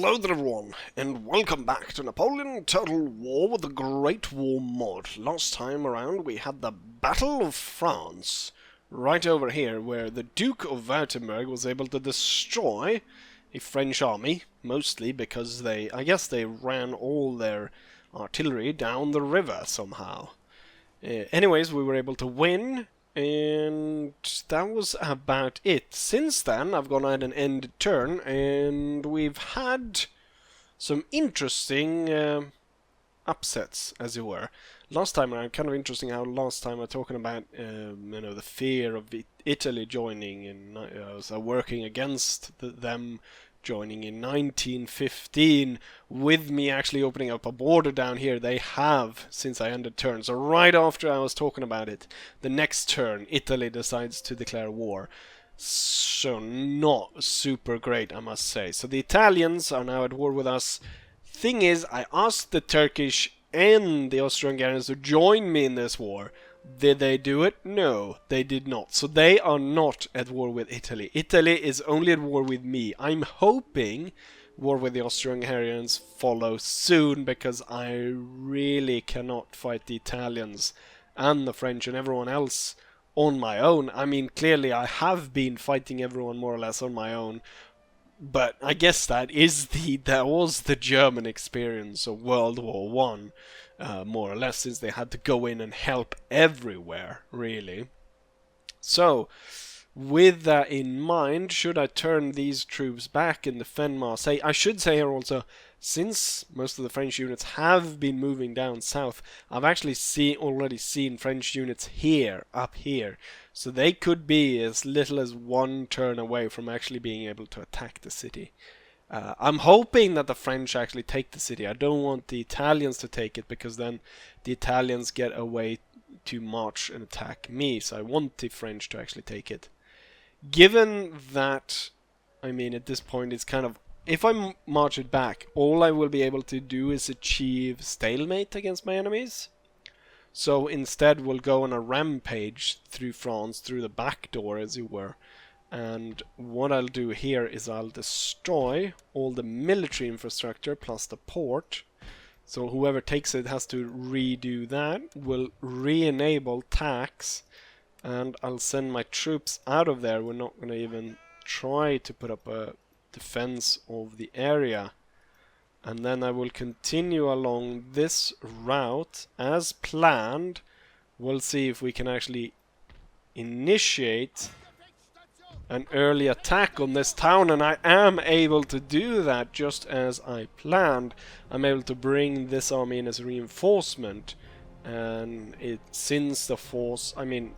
Hello there everyone, and welcome back to Napoleon Total War with the Great War mod. Last time around we had the Battle of France, right over here, where the Duke of Württemberg was able to destroy a French army, mostly because I guess they ran all their artillery down the river somehow. Anyways, we were able to win, and that was about it. Since then, I've gone ahead and ended turn, and we've had some interesting upsets, as it were. Last time around, kind of interesting how last time I was talking about, the fear of Italy joining, and working against them joining in 1915, with me actually opening up a border down here. They have, since I ended turn. So right after I was talking about it, the next turn, Italy decides to declare war. So not super great, I must say. So the Italians are now at war with us. Thing is, I asked the Turkish and the Austro-Hungarians to join me in this war. Did they do it? No, they did not. So they are not at war with Italy. Italy is only at war with me. I'm hoping war with the Austro-Hungarians follows soon, because I really cannot fight the Italians and the French and everyone else on my own. I mean, clearly I have been fighting everyone more or less on my own, but I guess that was the German experience of World War One. More or less, since they had to go in and help everywhere, really. So, with that in mind, should I turn these troops back and defend Marseille? I should say here also, since most of the French units have been moving down south, I've actually already seen French units here, up here. So they could be as little as one turn away from actually being able to attack the city. I'm hoping that the French actually take the city. I don't want the Italians to take it, because then the Italians get a way to march and attack me. So I want the French to actually take it. Given that, I mean, at this point it's kind of, if I march it back, all I will be able to do is achieve stalemate against my enemies. So instead we'll go on a rampage through France, through the back door, as it were. And what I'll do here is I'll destroy all the military infrastructure plus the port. So whoever takes it has to redo that. We'll re-enable tax, and I'll send my troops out of there. We're not going to even try to put up a defense of the area. And then I will continue along this route as planned. We'll see if we can actually initiate an early attack on this town, and I am able to do that just as I planned. I'm able to bring this army in as reinforcement, and since the force, I mean,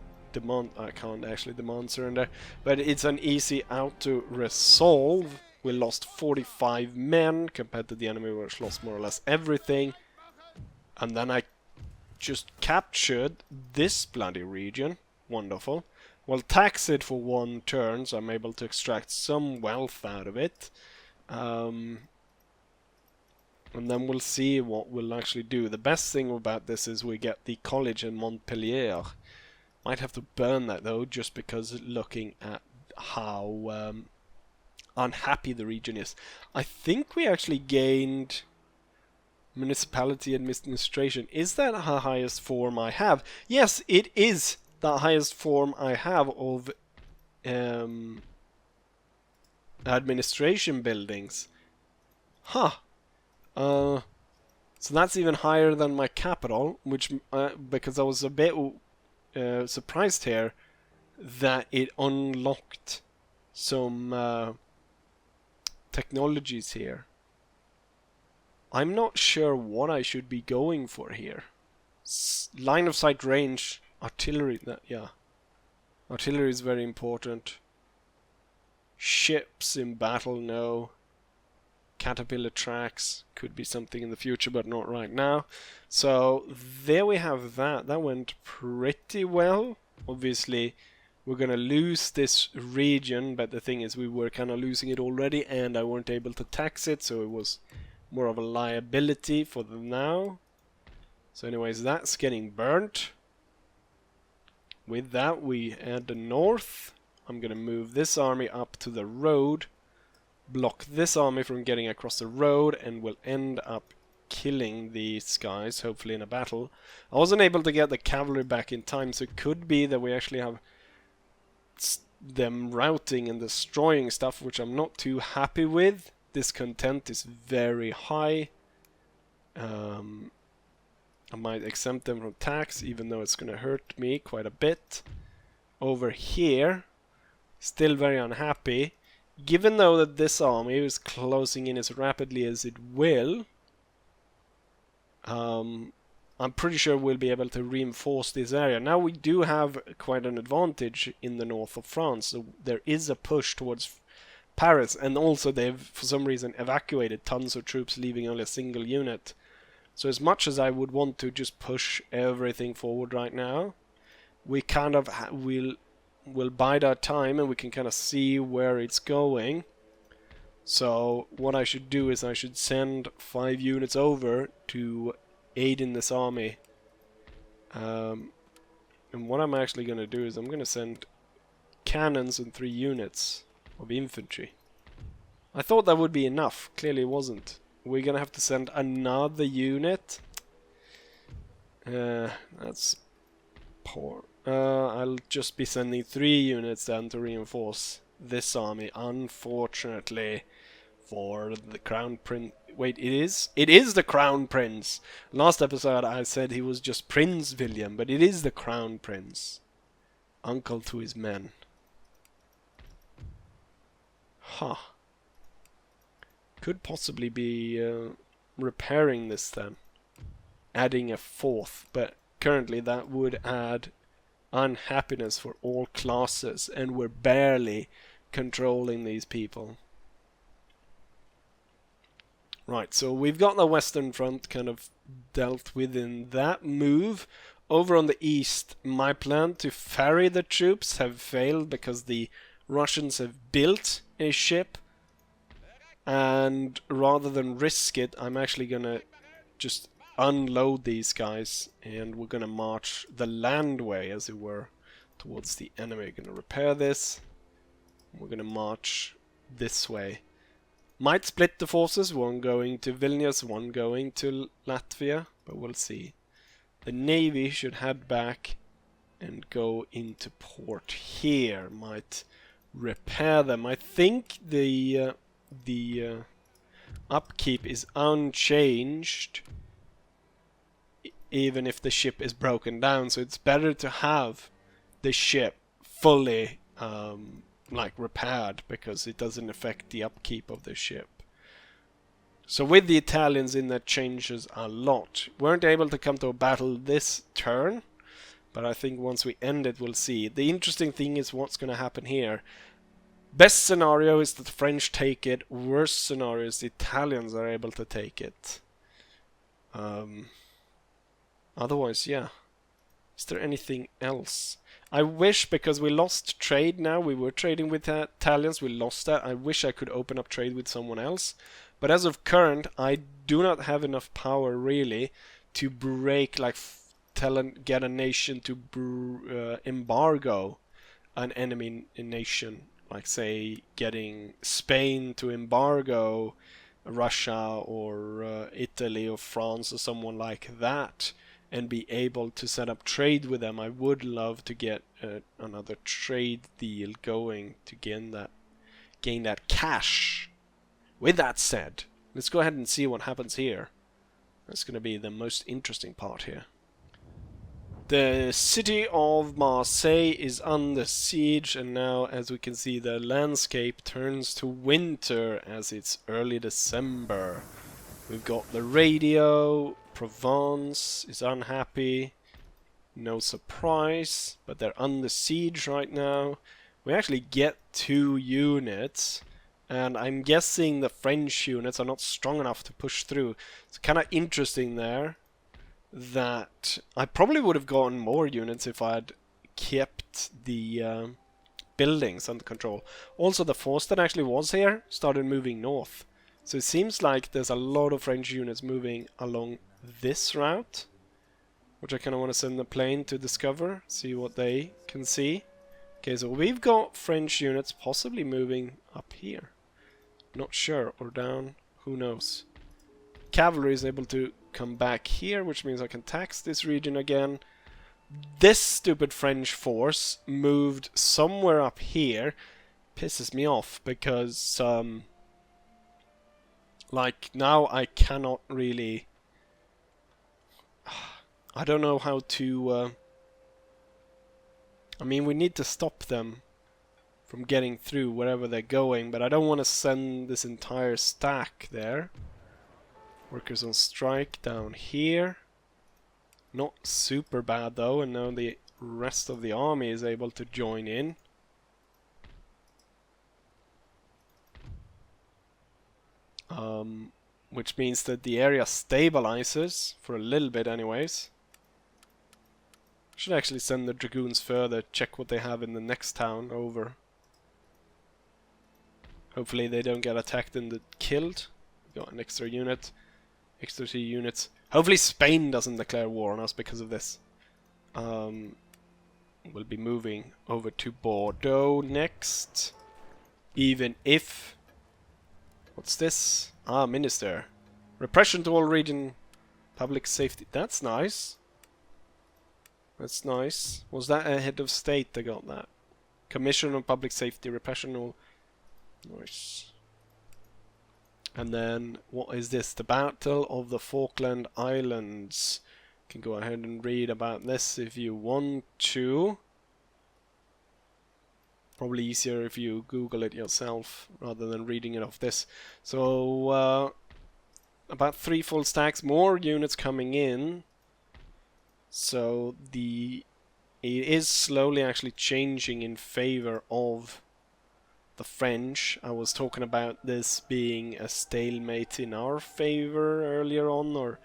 I can't actually demand surrender, but it's an easy auto resolve. We lost 45 men compared to the enemy, which lost more or less everything, and then I just captured this bloody region. Wonderful. Well, tax it for one turn, so I'm able to extract some wealth out of it. And then we'll see what we'll actually do. The best thing about this is we get the college in Montpellier. Might have to burn that though, just because looking at how unhappy the region is. I think we actually gained municipality administration. Is that the highest form I have? Yes, it is the highest form I have of administration buildings. Huh. So that's even higher than my capital, which because I was a bit surprised here that it unlocked some technologies here. I'm not sure what I should be going for here. Line of sight range. Artillery, yeah. Artillery is very important. Ships in battle, no. Caterpillar tracks could be something in the future, but not right now. So there we have that. That went pretty well. Obviously, we're gonna lose this region, but the thing is, we were kind of losing it already, and I weren't able to tax it, so it was more of a liability for them now. So anyways, that's getting burnt. With that, we head north. I'm going to move this army up to the road block this army from getting across the road, and will end up killing these guys, hopefully in a battle. I wasn't able to get the cavalry back in time, so it could be that we actually have them routing and destroying stuff, which I'm not too happy with. Discontent is very high. I might exempt them from tax, even though it's going to hurt me quite a bit. Over here, still very unhappy. Given though that this army is closing in as rapidly as it will, I'm pretty sure we'll be able to reinforce this area. Now we do have quite an advantage in the north of France, so there is a push towards Paris, and also they've for some reason evacuated tons of troops, leaving only a single unit. So as much as I would want to just push everything forward right now, we kind of will bide our time, and we can kind of see where it's going. So what I should do is I should send 5 units over to aid in this army. And what I'm actually going to do is I'm going to send cannons and 3 units of infantry. I thought that would be enough. Clearly it wasn't. We're going to have to send another unit. That's poor. I'll just be sending 3 units then to reinforce this army, unfortunately, for the Crown Prince. Wait, it is? It is the Crown Prince! Last episode I said he was just Prince William, but it is the Crown Prince. Uncle to his men. Huh. Could possibly be repairing this then. Adding a 4th, but currently that would add unhappiness for all classes, and we're barely controlling these people. Right, so we've got the Western Front kind of dealt with in that move. Over on the east, my plan to ferry the troops have failed because the Russians have built a ship, and rather than risk it, I'm actually gonna just unload these guys, and we're gonna march the landway, as it were, towards the enemy. We're gonna repair this. We're gonna march this way. Might split the forces, one going to Vilnius, one going to Latvia, but we'll see. The navy should head back and go into port here. Might repair them. I think the upkeep is unchanged, even if the ship is broken down, so it's better to have the ship fully like repaired, because it doesn't affect the upkeep of the ship. So with the Italians in, that changes a lot. Weren't able to come to a battle this turn, but I think once we end it we'll see. The interesting thing is what's going to happen here. Best scenario is that the French take it. Worst scenario is the Italians are able to take it. Otherwise, yeah. Is there anything else? I wish, because we lost trade now, we were trading with Italians, we lost that. I wish I could open up trade with someone else. But as of current, I do not have enough power really to break, like, get a nation to embargo an enemy nation. Like, say, getting Spain to embargo Russia or Italy or France or someone like that, and be able to set up trade with them. I would love to get another trade deal going to gain that cash. With that said, let's go ahead and see what happens here. That's going to be the most interesting part here. The city of Marseille is under siege, and now, as we can see, the landscape turns to winter as it's early December. We've got the radio. Provence is unhappy. No surprise, but they're under siege right now. We actually get 2 units, and I'm guessing the French units are not strong enough to push through. It's kind of interesting there that I probably would have gotten more units if I had kept the buildings under control. Also, the force that actually was here started moving north. So it seems like there's a lot of French units moving along this route, which I kind of want to send the plane to discover, see what they can see. Okay, so we've got French units possibly moving up here. Not sure. Or down. Who knows. Cavalry is able to come back here, which means I can tax this region again. This stupid French force moved somewhere up here. Pisses me off because like now I cannot really, I don't know how to I mean, we need to stop them from getting through wherever they're going, but I don't want to send this entire stack there. Workers on strike down here. Not super bad though, and now the rest of the army is able to join in. Which means that the area stabilizes, for a little bit anyways. Should actually send the dragoons further, check what they have in the next town over. Hopefully they don't get attacked and killed. Got an extra unit. Extra 2 units. Hopefully Spain doesn't declare war on us because of this. We'll be moving over to Bordeaux next. Even if... What's this? Ah, Minister. Repression to all region public safety. That's nice. That's nice. Was that a head of state that got that? Commission on public safety. Repression all... Nice. And then, what is this? The Battle of the Falkland Islands. You can go ahead and read about this if you want to. Probably easier if you Google it yourself rather than reading it off this. So, about 3 full stacks, more units coming in. So, it is slowly actually changing in favor of the French. I was talking about this being a stalemate in our favor earlier on, or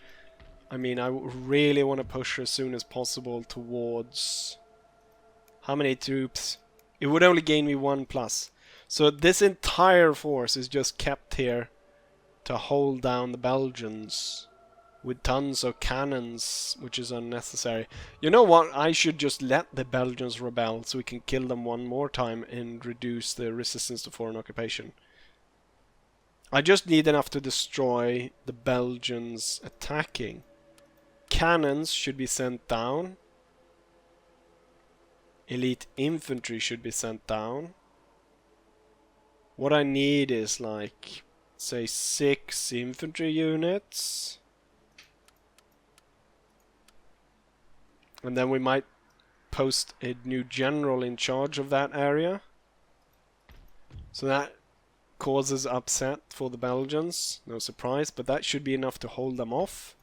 I mean, I really want to push as soon as possible towards... How many troops? It would only gain me 1+. So this entire force is just kept here to hold down the Belgians with tons of cannons, which is unnecessary. You know what? I should just let the Belgians rebel so we can kill them one more time and reduce the resistance to foreign occupation. I just need enough to destroy the Belgians attacking. Cannons should be sent down. Elite infantry should be sent down. What I need is like, say, 6 infantry units. And then we might post a new general in charge of that area. So that causes upset for the Belgians, no surprise, but that should be enough to hold them off.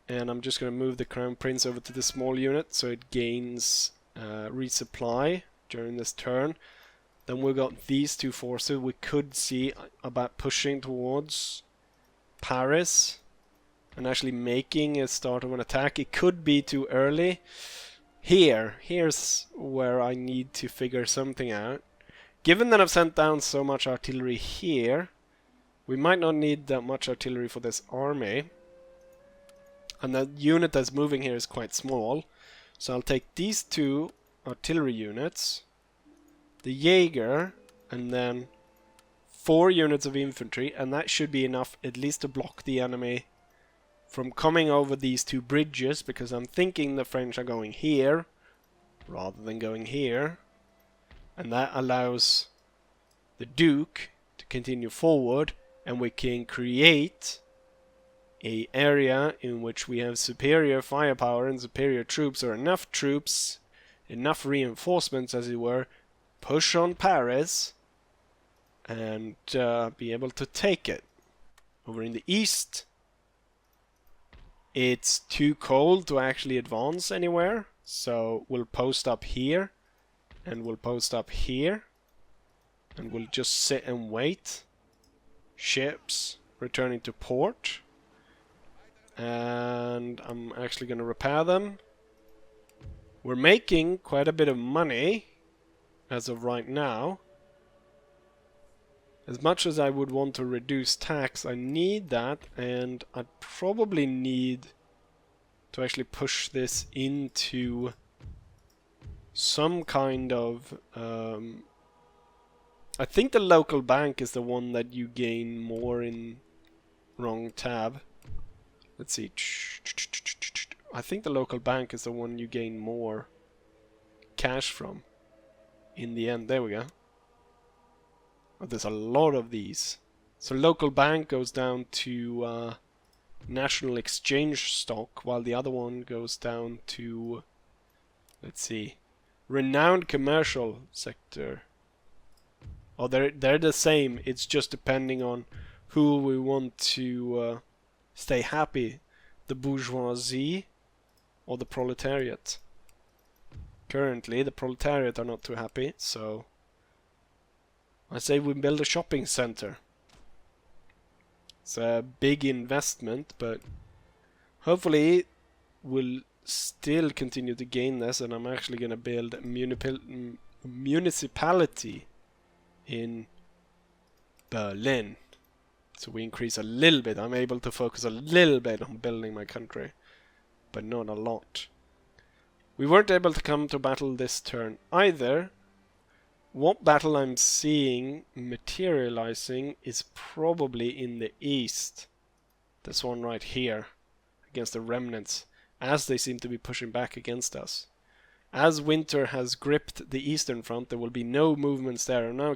And I'm just going to move the Crown Prince over to the small unit so it gains resupply during this turn. Then we've got these 2 forces. We could see about pushing towards Paris and actually making a start of an attack. It could be too early. Here's where I need to figure something out. Given that I've sent down so much artillery here, we might not need that much artillery for this army. And the unit that's moving here is quite small. So I'll take these 2 artillery units, the Jaeger, and then 4 units of infantry, and that should be enough at least to block the enemy from coming over these 2 bridges, because I'm thinking the French are going here rather than going here. And that allows the Duke to continue forward, and we can create an area in which we have superior firepower and superior troops, or enough troops, enough reinforcements as it were, push on Paris and be able to take it. Over in the east, it's too cold to actually advance anywhere, so we'll post up here and we'll post up here and we'll just sit and wait. Ships returning to port. And I'm actually going to repair them. We're making quite a bit of money as of right now. As much as I would want to reduce tax, I need that, and I probably need to actually push this into some kind of I think the local bank is the one that you gain more in. Wrong tab. Let's see. I think the local bank is the one you gain more cash from in the end. There we go. Oh, there's a lot of these. So local bank goes down to national exchange stock, while the other one goes down to, let's see, renowned commercial sector. Oh, they're the same. It's just depending on who we want to stay happy, the bourgeoisie or the proletariat. Currently, the proletariat are not too happy, so I say we build a shopping center. It's a big investment, but hopefully we'll still continue to gain this, and I'm actually going to build a municipality in Berlin. So we increase a little bit. I'm able to focus a little bit on building my country, but not a lot. We weren't able to come to battle this turn either. What battle I'm seeing materializing is probably in the east. This one right here, against the remnants, as they seem to be pushing back against us. As winter has gripped the eastern front, there will be no movements there. And now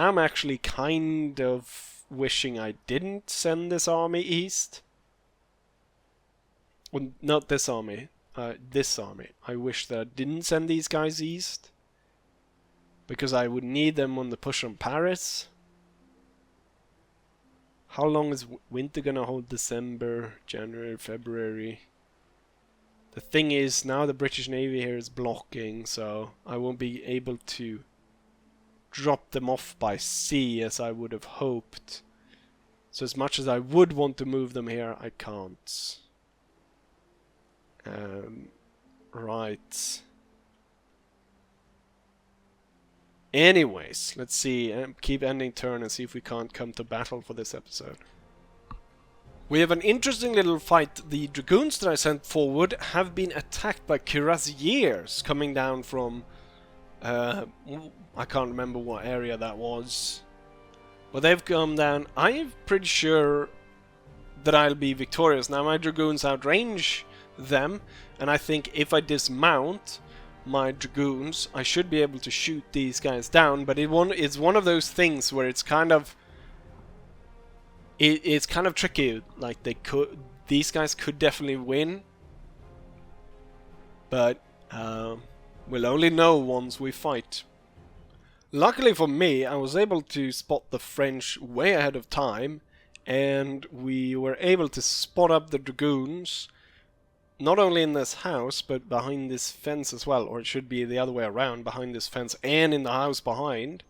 I'm actually kind of wishing I didn't send this army east. Well, not this army. This army. I wish that I didn't send these guys east, because I would need them on the push on Paris. How long is winter gonna hold? December, January, February. The thing is, now the British Navy here is blocking, so I won't be able to drop them off by sea as I would have hoped. So as much as I would want to move them here, I can't. Right. Anyways, let's see. Keep ending turn and see if we can't come to battle for this episode. We have an interesting little fight. The dragoons that I sent forward have been attacked by cuirassiers coming down from... I can't remember what area that was. But they've come down. I'm pretty sure that I'll be victorious. Now my dragoons outrange them, and I think if I dismount my dragoons, I should be able to shoot these guys down. But it's one of those things where it's kind of... It's kind of tricky. Like these guys could definitely win, but we'll only know once we fight. Luckily for me, I was able to spot the French way ahead of time, and we were able to spot up the dragoons, not only in this house, but behind this fence as well, or it should be the other way around, behind this fence and in the house behind.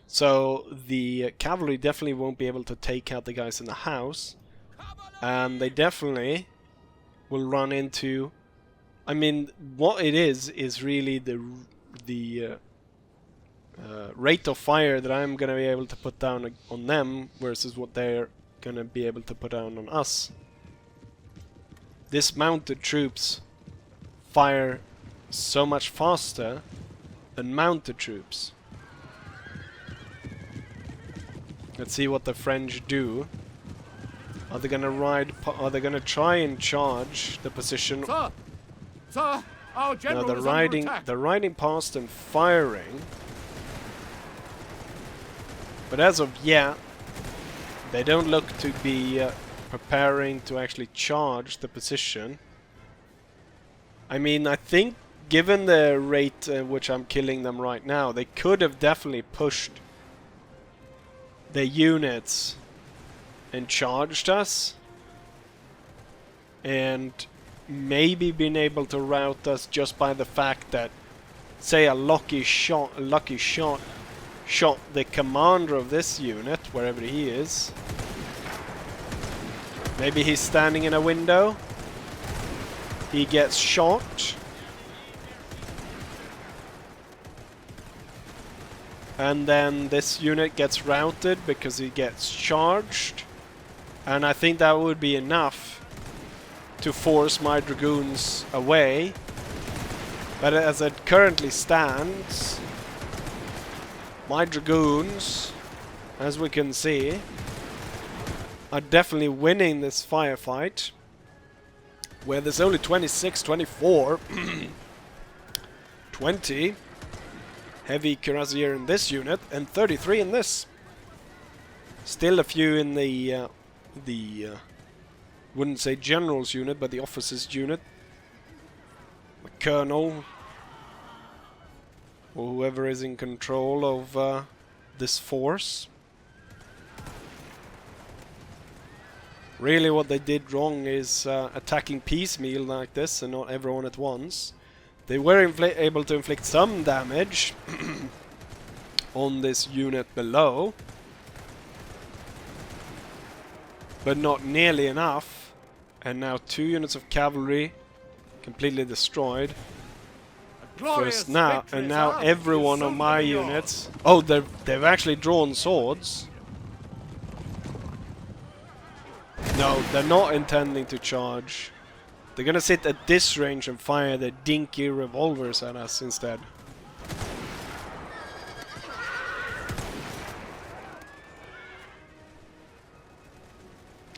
So the cavalry definitely won't be able to take out the guys in the house, and they definitely will run into... I mean, what it is really the rate of fire that I'm going to be able to put down on them versus what they're going to be able to put down on us. Dismounted troops fire so much faster than mounted troops. Let's see what the French do. Are they going to ride? Are they going to try and charge the position? Sir, our general no, they're riding past and firing. But as of yet, they don't look to be preparing to actually charge the position. I mean, I think given the rate at which I'm killing them right now, they could have definitely pushed the units and charged us, and maybe been able to rout us just by the fact that, say, a lucky shot shot the commander of this unit, wherever he is. Maybe he's standing in a window. He gets shot. And then this unit gets routed because he gets charged. And I think that would be enough to force my dragoons away. But as it currently stands, My dragoons, as we can see, are definitely winning this firefight. Where there's only 26, 24, 20 heavy cuirassier in this unit, and 33 in this. Still a few in the wouldn't say general's unit, but the officers' unit. The colonel, or whoever is in control of this force. Really what they did wrong is attacking piecemeal like this and not everyone at once. They were able to inflict some damage on this unit below, but not nearly enough. And now 2 units of cavalry completely destroyed. First now, and now every one of my units... Oh, they've actually drawn swords. No, they're not intending to charge. They're gonna sit at this range and fire their dinky revolvers at us instead.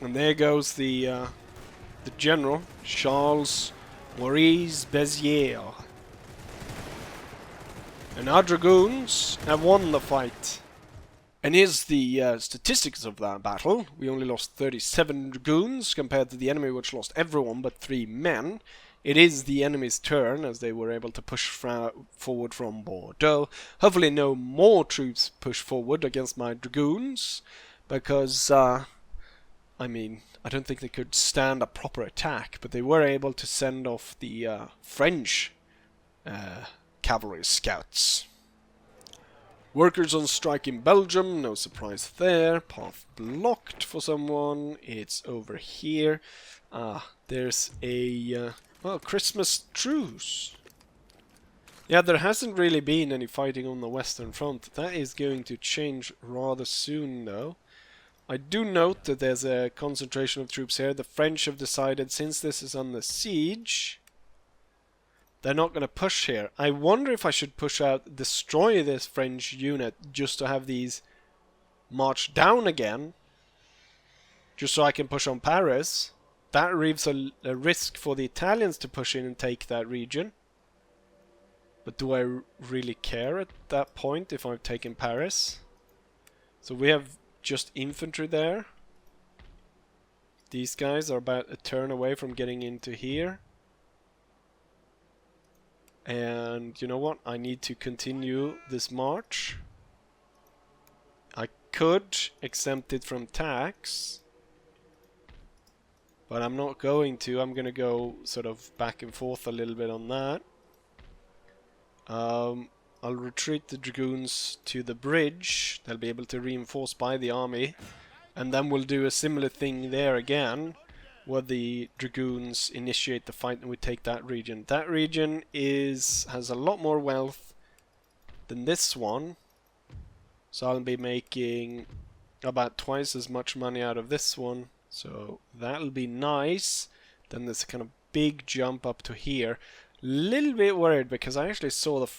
And there goes the general, Charles Maurice Beziers. And our dragoons have won the fight. And here's the statistics of that battle. We only lost 37 dragoons compared to the enemy, which lost everyone but 3 men. It is the enemy's turn, as they were able to push forward from Bordeaux. Hopefully no more troops push forward against my dragoons, because, I mean, I don't think they could stand a proper attack, but they were able to send off the French cavalry scouts. Workers on strike in Belgium, no surprise there. Path blocked for someone. It's over here. There's a well, Christmas truce. Yeah, there hasn't really been any fighting on the Western Front. That is going to change rather soon, though. I do note that there's a concentration of troops here. The French have decided, since this is under siege, they're not going to push here. I wonder if I should push out, destroy this French unit, just to have these march down again, just so I can push on Paris. That leaves a risk for the Italians to push in and take that region. But do I really care at that point if I've taken Paris? So we have just infantry there. These guys are about a turn away from getting into here. And you know what? I need to continue this march. I could exempt it from tax, but I'm not going to. I'm going to go sort of back and forth a little bit on that. I'll retreat the dragoons to the bridge. They'll be able to reinforce by the army. And then we'll do a similar thing there again, where the dragoons initiate the fight and we take that region. That region has a lot more wealth than this one. So I'll be making about twice as much money out of this one. So that'll be nice. Then there's a kind of big jump up to here. Little bit worried because I actually saw the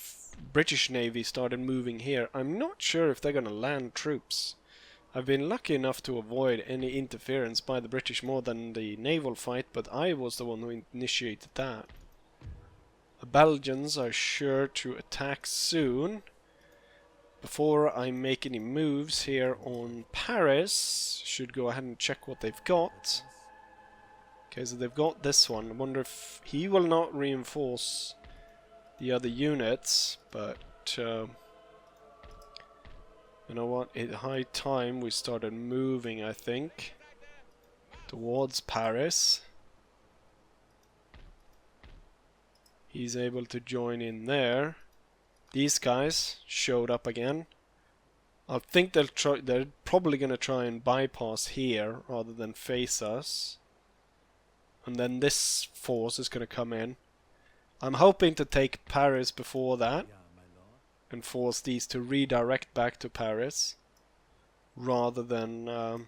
British Navy started moving here. I'm not sure if they're going to land troops. I've been lucky enough to avoid any interference by the British more than the naval fight, but I was the one who initiated that. The Belgians are sure to attack soon. Before I make any moves here on Paris, should go ahead and check what they've got. Okay, so they've got this one. I wonder if he will not reinforce the other units, but you know what? It's high time we started moving, I think, towards Paris. He's able to join in there. These guys showed up again. I think they're probably going to try and bypass here rather than face us. And then this force is going to come in. I'm hoping to take Paris before that and force these to redirect back to Paris rather than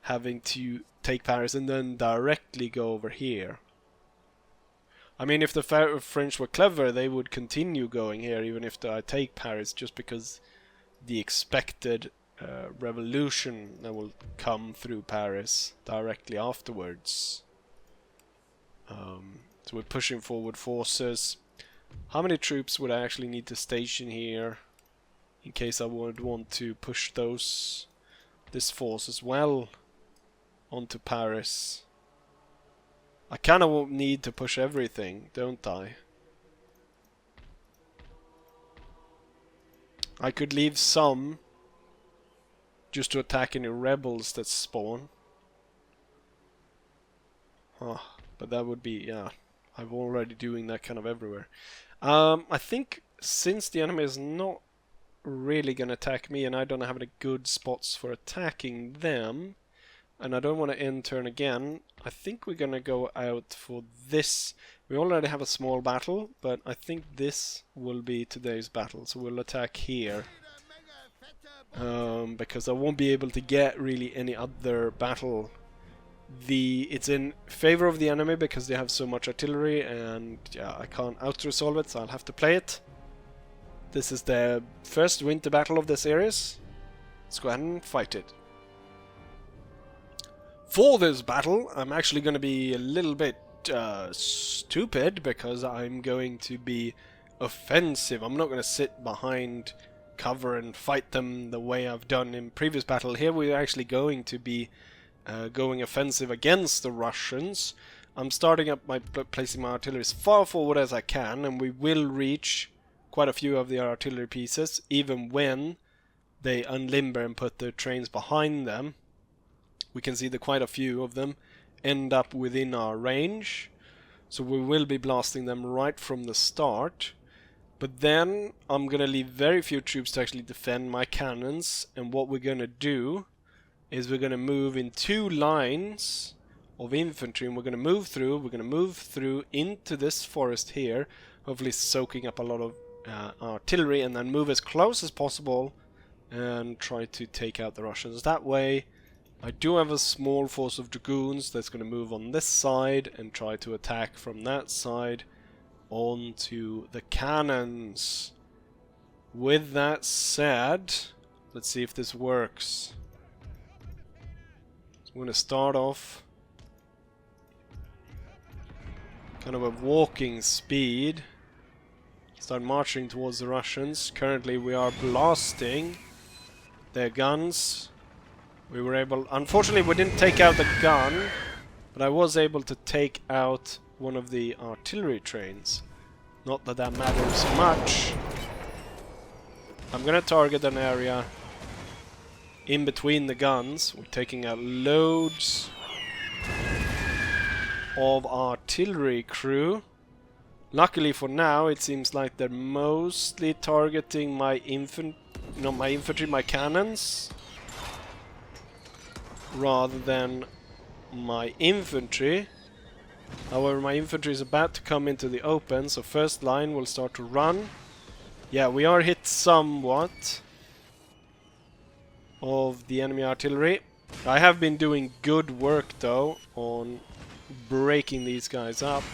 having to take Paris and then directly go over here. I mean, if the French were clever, they would continue going here even if I take Paris, just because the expected revolution that will come through Paris directly afterwards. So we're pushing forward forces. How many troops would I actually need to station here in case I would want to push this force as well onto Paris? I kind of won't need to push everything, don't I? I could leave some just to attack any rebels that spawn. But that would be, yeah, I'm already doing that kind of everywhere. I think since the enemy is not really going to attack me and I don't have any good spots for attacking them, and I don't want to end turn again, I think we're going to go out for this. We already have a small battle, but I think this will be today's battle, so we'll attack here. Because I won't be able to get really any other battle. It's in favor of the enemy because they have so much artillery, and yeah, I can't out-resolve it, so I'll have to play it. This is the first winter battle of the series. Let's go ahead and fight it. For this battle, I'm actually going to be a little bit stupid because I'm going to be offensive. I'm not going to sit behind cover and fight them the way I've done in previous battle. Here we're actually going to be going offensive against the Russians. I'm starting up by placing my artillery as far forward as I can, and we will reach quite a few of the artillery pieces even when they unlimber and put their trains behind them. We can see that quite a few of them end up within our range, so we will be blasting them right from the start. But then I'm gonna leave very few troops to actually defend my cannons, and what we're gonna do is we're gonna move in two lines of infantry, and we're gonna move through into this forest here, hopefully soaking up a lot of artillery, and then move as close as possible and try to take out the Russians that way. I do have a small force of dragoons that's going to move on this side and try to attack from that side onto the cannons. With that said, let's see if this works. So I'm going to start off kind of a walking speed. Start marching towards the Russians. Currently we are blasting their guns. We were able... Unfortunately we didn't take out the gun, but I was able to take out one of the artillery trains. Not that that matters much. I'm gonna target an area in between the guns. We're taking out loads of artillery crew. Luckily for now, it seems like they're mostly targeting my my cannons, rather than my infantry. However, my infantry is about to come into the open, so first line will start to run. Yeah, we are hit somewhat of the enemy artillery. I have been doing good work though on breaking these guys up.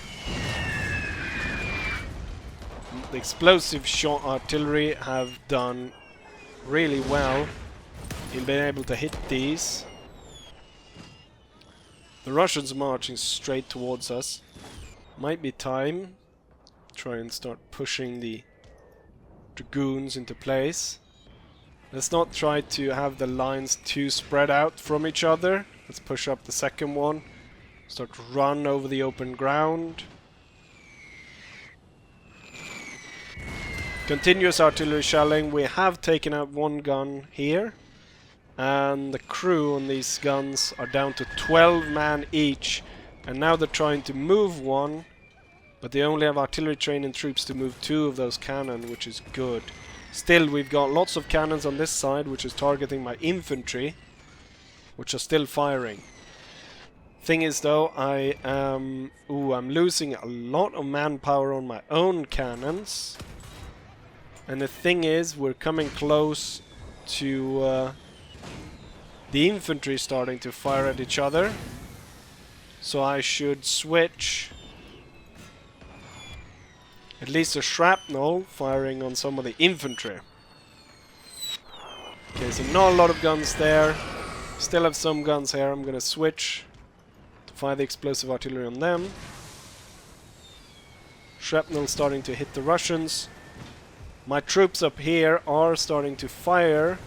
The explosive shot artillery have done really well in being able to hit these. The Russians are marching straight towards us. Might be time to try and start pushing the dragoons into place. Let's not try to have the lines too spread out from each other. Let's push up the second one. Start to run over the open ground. Continuous artillery shelling. We have taken out one gun here. And the crew on these guns are down to 12 man each. And now they're trying to move one, but they only have artillery train and troops to move 2 of those cannon, which is good. Still, we've got lots of cannons on this side, which is targeting my infantry, which are still firing. Thing is though, I'm losing a lot of manpower on my own cannons. And the thing is, we're coming close to the infantry starting to fire at each other. So I should switch at least a shrapnel firing on some of the infantry. Okay, so not a lot of guns there. Still have some guns here. I'm gonna switch to fire the explosive artillery on them. Shrapnel starting to hit the Russians. My troops up here are starting to fire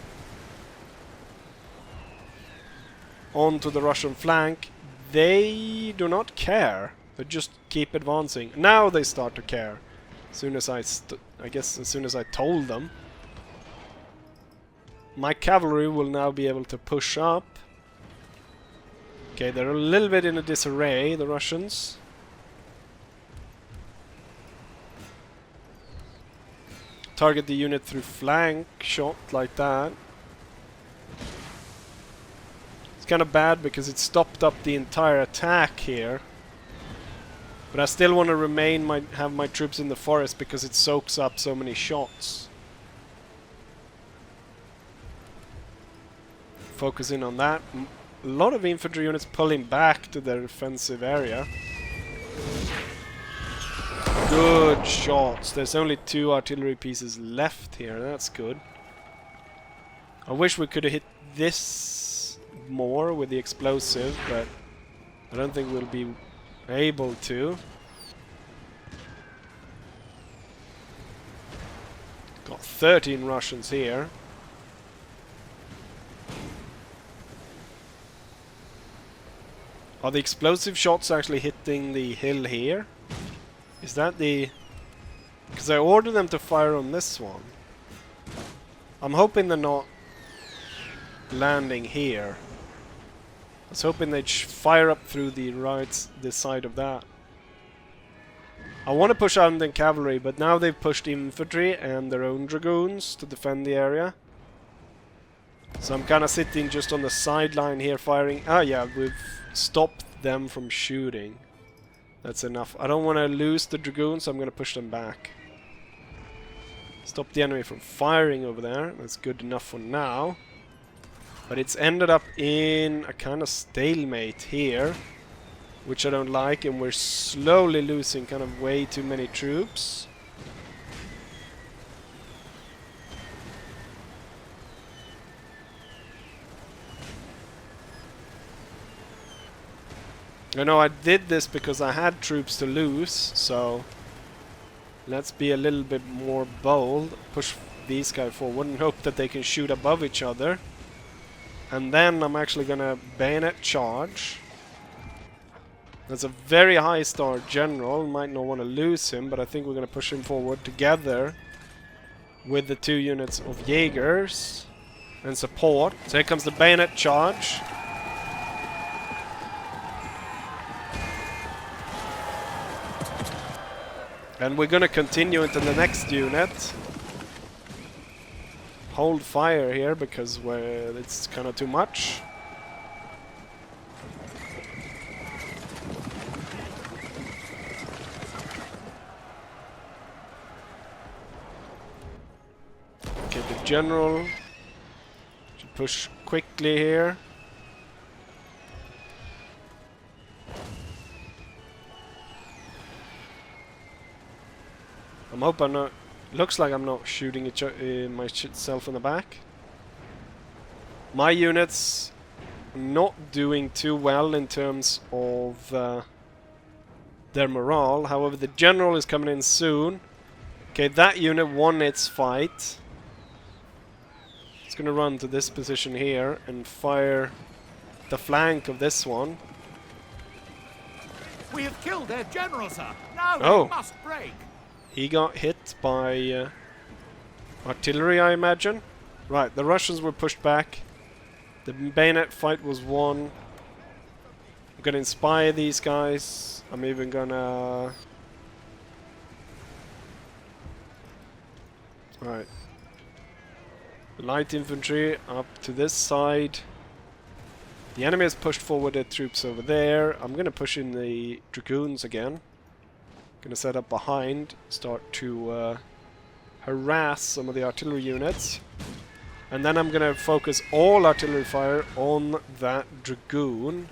onto the Russian flank. They do not care. They just keep advancing. Now they start to care. As soon as as soon as I told them. My cavalry will now be able to push up. Okay, they're a little bit in a disarray, the Russians. Target the unit through flank shot like that. It's kind of bad because it stopped up the entire attack here. But I still want to have my troops in the forest because it soaks up so many shots. Focusing on that. A lot of infantry units pulling back to their defensive area. Good shots. There's only 2 artillery pieces left here. That's good. I wish we could have hit this more with the explosive, but I don't think we'll be able to. Got 13 Russians here. Are the explosive shots actually hitting the hill here? Is that the... Because I ordered them to fire on this one. I'm hoping they're not landing here. I was hoping they'd fire up through the side of that. I want to push out the cavalry, but now they've pushed infantry and their own dragoons to defend the area. So I'm kind of sitting just on the sideline here firing. Ah yeah, we've stopped them from shooting. That's enough. I don't want to lose the dragoons, so I'm going to push them back. Stop the enemy from firing over there. That's good enough for now. But it's ended up in a kind of stalemate here, which I don't like, and we're slowly losing kind of way too many troops. I know I did this because I had troops to lose, so let's be a little bit more bold. Push these guys forward and hope that they can shoot above each other. And then I'm actually gonna bayonet charge. That's a very high star general. Might not want to lose him, but I think we're gonna push him forward together with the 2 units of Jaegers and support. So here comes the bayonet charge. And we're gonna continue into the next unit. Hold fire here because it's kind of too much. Okay, the general should push quickly here. I'm hoping I'm not... Looks like I'm not shooting myself in the back. My units not doing too well in terms of their morale. However, the general is coming in soon. Okay, that unit won its fight. It's gonna run to this position here and fire the flank of this one. We have killed their general, sir. Now we must break. He got hit by artillery, I imagine. Right, the Russians were pushed back. The bayonet fight was won. I'm gonna inspire these guys. I'm even gonna... Alright. Light infantry up to this side. The enemy has pushed forward their troops over there. I'm gonna push in the dragoons again. Gonna set up behind, start to harass some of the artillery units, and then I'm gonna focus all artillery fire on that dragoon.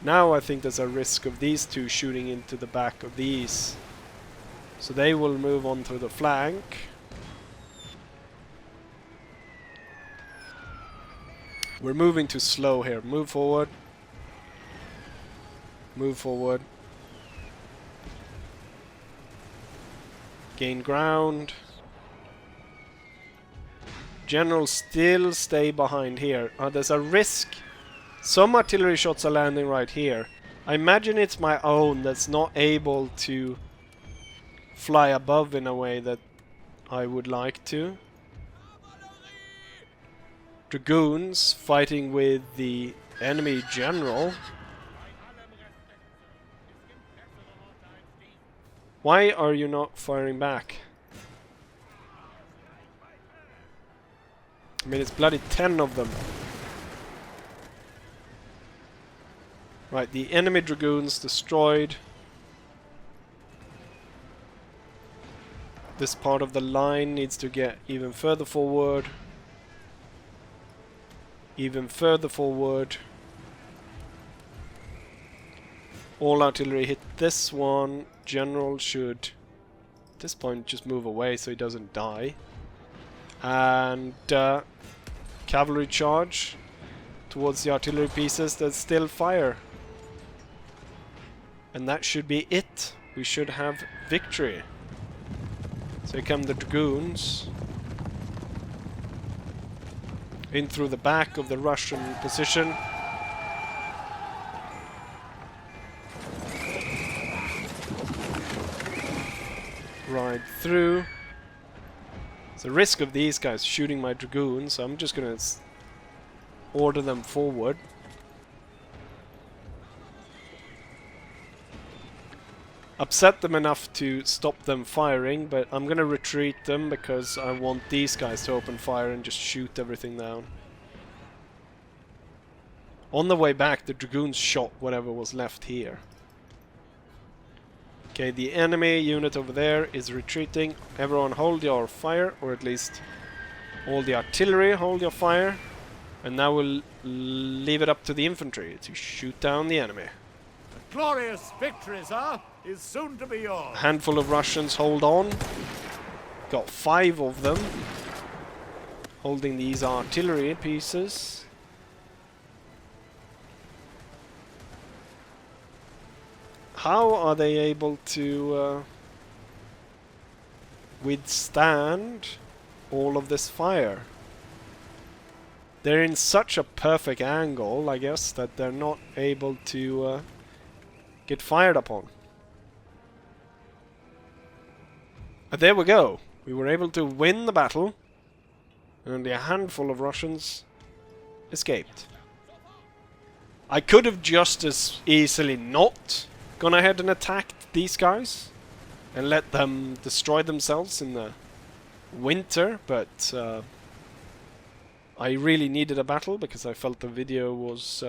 Now I think there's a risk of these 2 shooting into the back of these, so they will move on to the flank. We're moving too slow here. Move forward. Move forward. Gain ground. Generals still stay behind here. There's a risk. Some artillery shots are landing right here. I imagine it's my own that's not able to fly above in a way that I would like to. Dragoons fighting with the enemy general. Why are you not firing back? I mean, it's bloody 10 of them. Right, the enemy dragoons destroyed. This part of the line needs to get even further forward. Even further forward. All artillery hit this one. General should, at this point, just move away so he doesn't die. And cavalry charge towards the artillery pieces that still fire. And that should be it. We should have victory. So here come the dragoons. In through the back of the Russian position. Right through. There's a risk of these guys shooting my dragoons, so I'm just gonna order them forward. Upset them enough to stop them firing, but I'm gonna retreat them because I want these guys to open fire and just shoot everything down. On the way back, the dragoons shot whatever was left here. Okay, the enemy unit over there is retreating. Everyone hold your fire, or at least all the artillery hold your fire. And now we'll leave it up to the infantry to shoot down the enemy. The glorious victory, sir, is soon to be yours. A handful of Russians hold on. Got 5 of them holding these artillery pieces. How are they able to withstand all of this fire? They're in such a perfect angle, I guess, that they're not able to get fired upon. There we go. We were able to win the battle, and only a handful of Russians escaped. I could have just as easily not gone ahead and attacked these guys and let them destroy themselves in the winter, but I really needed a battle because I felt the video was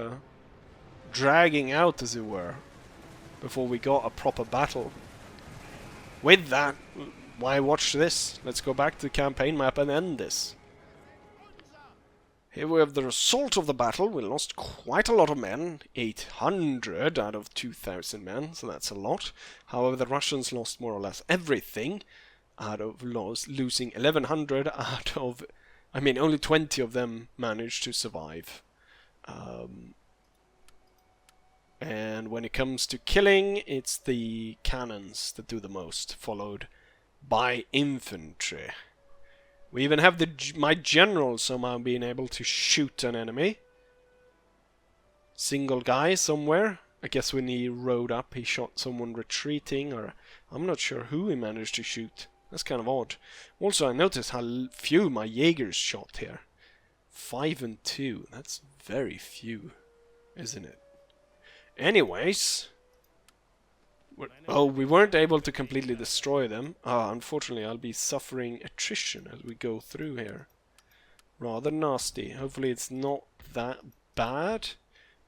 dragging out, as it were, before we got a proper battle. With that, why watch this? Let's go back to the campaign map and end this. Here we have the result of the battle. We lost quite a lot of men, 800 out of 2,000 men, so that's a lot. However, the Russians lost more or less everything, out of losing 1,100 out of... I mean, only 20 of them managed to survive. And when it comes to killing, it's the cannons that do the most, followed by infantry. We even have my general somehow being able to shoot an enemy. Single guy somewhere. I guess when he rode up, he shot someone retreating, or I'm not sure who he managed to shoot. That's kind of odd. Also, I noticed how few my Jaegers shot here. 5 and 2. That's very few, isn't it? Anyways... Oh, we weren't able to completely destroy them. Unfortunately, I'll be suffering attrition as we go through here. Rather nasty. Hopefully it's not that bad,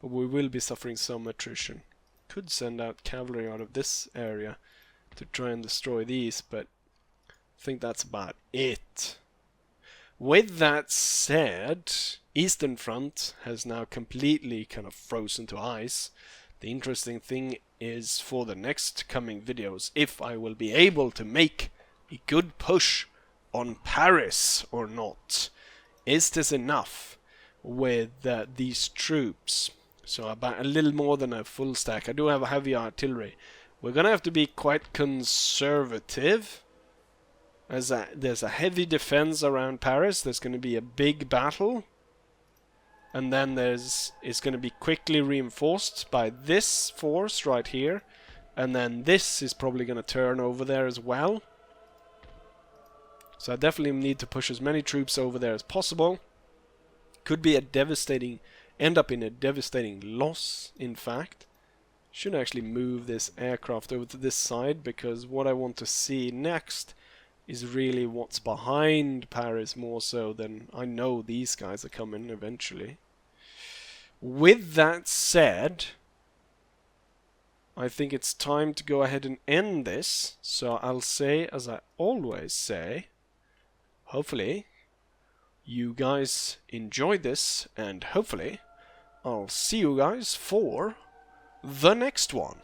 but we will be suffering some attrition. Could send out cavalry out of this area to try and destroy these, but I think that's about it. With that said, Eastern Front has now completely kind of frozen to ice. The interesting thing is for the next coming videos, if I will be able to make a good push on Paris or not. Is this enough? with these troops. So about a little more than a full stack. I do have a heavy artillery. We're gonna have to be quite conservative, as there's a heavy defense around Paris. There's gonna be a big battle, and then it's gonna be quickly reinforced by this force right here, and then this is probably gonna turn over there as well. So I definitely need to push as many troops over there as possible. Could be end up in a devastating loss, in fact. Should actually move this aircraft over to this side, because what I want to see next is really what's behind Paris more so than I know these guys are coming eventually. With that said, I think it's time to go ahead and end this. So I'll say, as I always say, hopefully you guys enjoyed this, and hopefully I'll see you guys for the next one.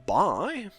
Bye.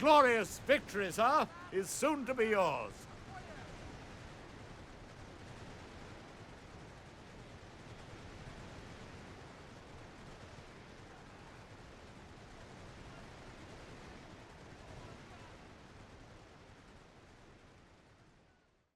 glorious victory, sir, is soon to be yours.